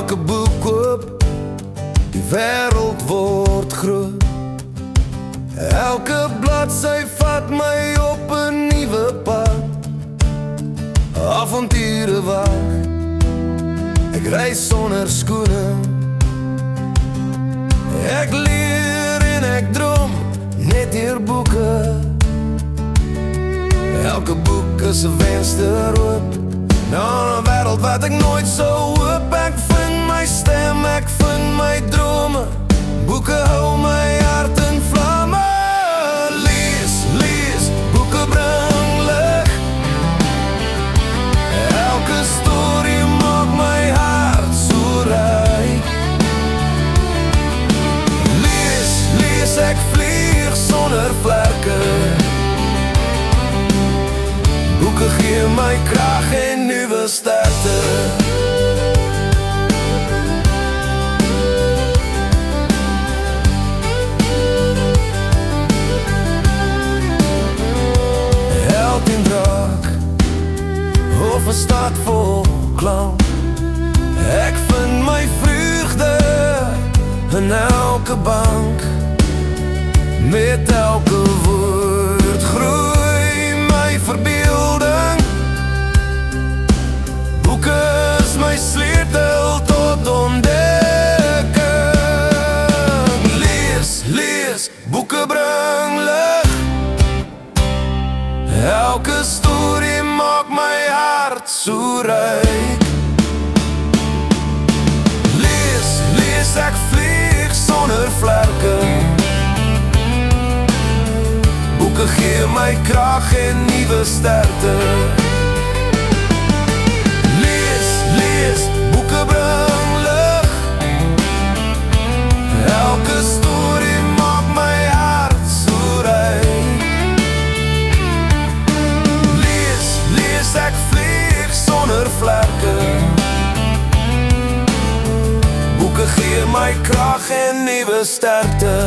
elke boek koop, die wêreld word groot. Elke bladsy vat my op 'n nuwe pad, avonture wag. Ek reis sonder skoene, ek leer en ek droom net deur boeke. Elke boek is 'n venster oop na 'n wêreld wat ek nooit sou hoop. Ek vind my stem, ek vind my drome. Boeke hou my hart in vlamme. Lees, lees, boeke bring lig. Elke storie maak my hart so ryk. Lees, lees, ek vlieg sonder vlerke. Boeke gee my krag en nuwe sterkte. Held en draak, of 'n stad vol klank. Ek vind my vreugde in elke bank. Met elke woord groei my verbeelding. Boeke is my sleutel tot ontdekking. Lees, lees, boeke bring lig. Elke storie maak my hart so ryk. Lees, lees, ek vlieg sonder vlerke. Boeke gee my krag en nuwe sterkte. Lees, lees, boeke bring lig. Elke storie maak my hart so ryk. Lees, lees, ek vlieg sonder vlerke. Boeke gee my krag en nuwe sterkte.